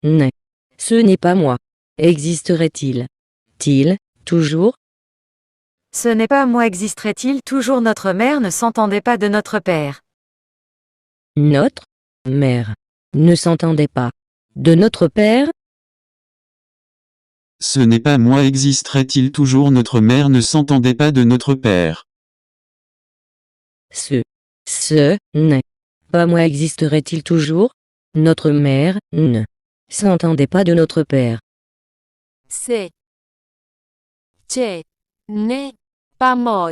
n'est. Ce n'est pas moi. Existerait-il? Toujours? Ce n'est pas moi. Existerait-il toujours? Notre mère ne s'entendait pas de notre père. Notre mère ne s'entendait pas de notre père? Ce n'est pas moi. Existerait-il toujours? Notre mère ne s'entendait pas de notre père. Ce n'est pas moi. Existerait-il toujours? Notre mère ne s'entendait pas de notre père. Se n'est pas moi.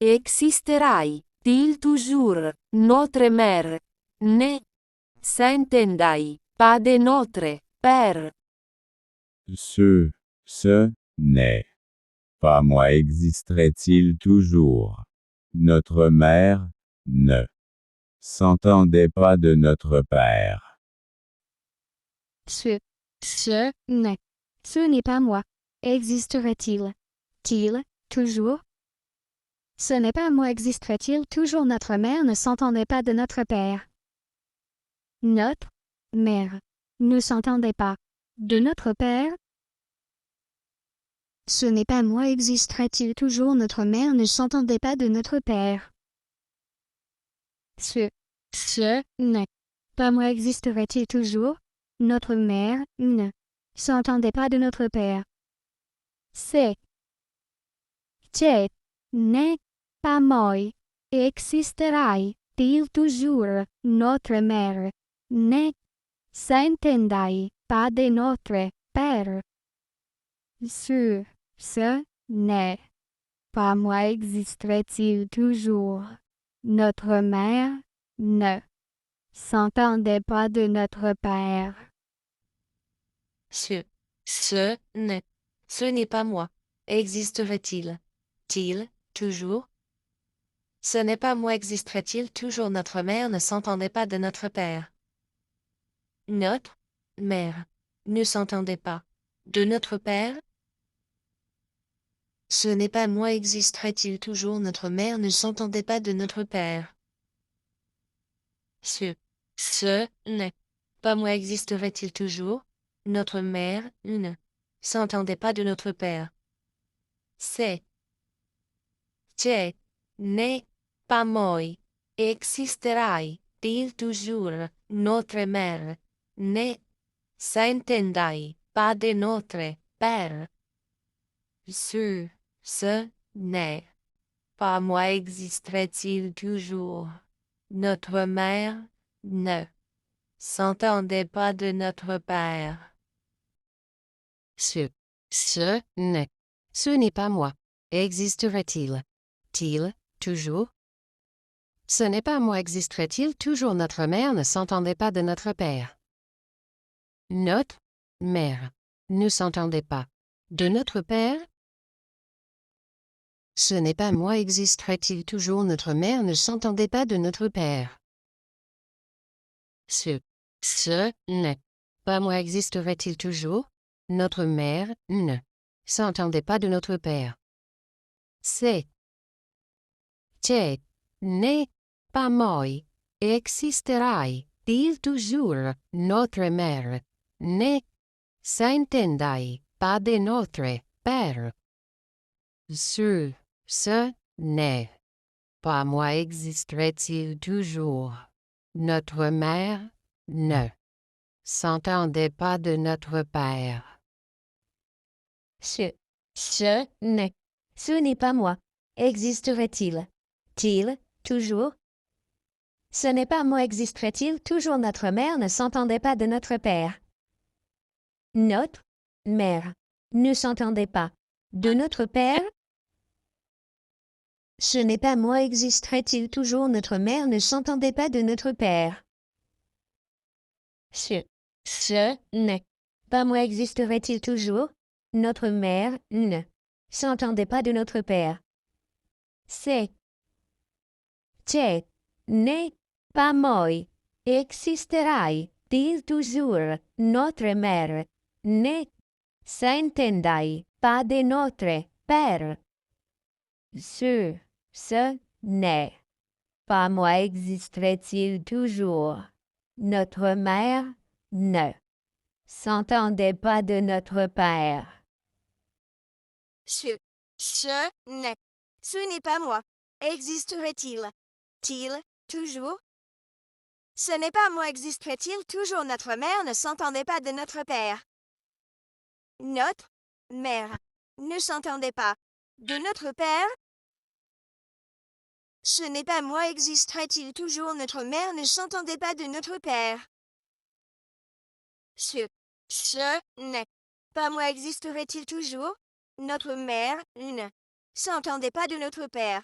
Existerai-t-il toujours? Notre mère ne s'entendait pas de notre père. Ce n'est pas moi. Existerait-il toujours? Notre mère ne s'entendait pas de notre père. Ce n'est. Ce n'est pas moi. Existerait-il toujours? Ce n'est pas moi. Existerait-il toujours? Notre mère ne s'entendait pas de notre père. Notre mère ne s'entendait pas de notre père? Ce n'est pas moi. Existerait-il toujours? Notre mère ne s'entendait pas de notre père. Ce n'est pas moi. Existerait-il toujours? Notre mère ne s'entendait pas de notre père. C'est n'est pas moi. Existerai-t-il toujours? Notre mère ne s'entendait pas de notre père. Ce n'est pas moi. Existerait-il toujours? Notre mère ne s'entendait pas de notre père. Ce n'est pas moi. Existerait-il toujours? Ce n'est pas moi. Existerait-il toujours? Notre mère ne s'entendait pas de notre père. Notre mère ne s'entendait pas de notre père? Ce n'est pas moi. Existerait-il toujours? Notre mère ne s'entendait pas de notre père. Ce n'est pas moi. Existerait-il toujours? Notre mère ne s'entendait pas de notre père. C'est n'est pas moi. Existerai-t-il toujours? Notre mère ne s'entendait pas de notre père. Ce n'est pas moi. Existerait-il toujours? Notre mère ne s'entendait pas de notre père. Ce n'est pas moi. Existerait-il toujours? Ce n'est pas moi. Existerait-il toujours? Notre mère ne s'entendait pas de notre père. Notre mère ne s'entendait pas de notre père? Ce n'est pas moi. Existerait-il toujours? Notre mère ne s'entendait pas de notre père. Ce n'est pas moi. Existerait-il toujours? Notre mère ne s'entendait pas de notre père. C'est n'est pas moi. Existerai-t-il toujours? Notre mère ne s'entendait pas de notre père. Ce n'est pas moi. Existerait-il toujours? Notre mère ne s'entendait pas de notre père. Ce n'est pas moi. Existerait-il toujours? Ce n'est pas moi. Existerait-il toujours? Notre mère ne s'entendait pas de notre père. Notre mère ne s'entendait pas de notre père? Ce n'est pas moi. Existerait-il toujours? Notre mère ne s'entendait pas de notre père. Ce n'est pas moi. Existerait-il toujours? Notre mère ne s'entendait pas de notre père. C'est n'est pas moi. Existerai-t-il toujours? Notre mère ne s'entendait pas de notre père. Ce n'est pas moi. Existerait-il toujours? Notre mère ne s'entendait pas de notre Père. Ce n'est pas moi. Existerait-il toujours? Ce n'est pas moi. Existerait-il toujours? Notre mère ne s'entendait pas de notre Père. Notre mère ne s'entendait pas de notre Père. Ce n'est pas moi. Existerait-il toujours? Notre mère ne s'entendait pas de notre Père. Ce n'est pas moi. Existerait-il toujours? Notre mère ne s'entendait pas de notre Père.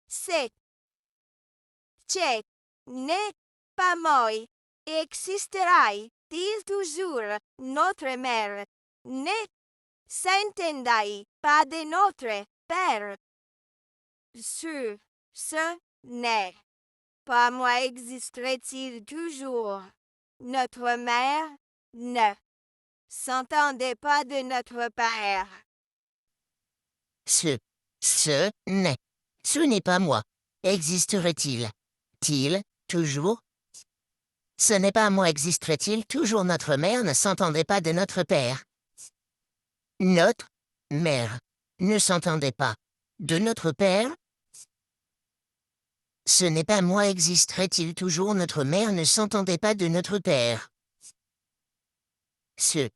C'est n'est pas moi. Existerait-il toujours? Notre mère ne s'entendait pas de notre Père. Ce n'est pas moi. Existerait-il toujours? Notre mère ne s'entendait pas de notre Père. Ce n'est pas moi. Existerait-il toujours? Ce n'est pas moi. Existerait-il toujours? Notre mère ne s'entendait pas de notre Père. Notre mère ne s'entendait pas de notre Père. Ce n'est pas moi. Existerait-il toujours? Notre mère ne s'entendait pas de notre Père. Ce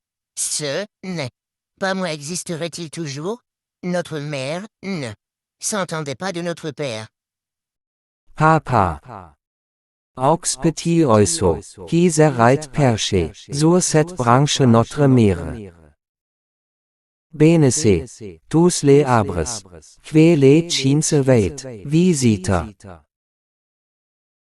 n'est pas moi. Existerait-il toujours? Notre mère ne s'entendait pas de notre Père. Papa. Aux petit oiseau, qui s'arrête perché, sur cette branche notre mère. Bénissez tous les arbres, que les chines veit, visita.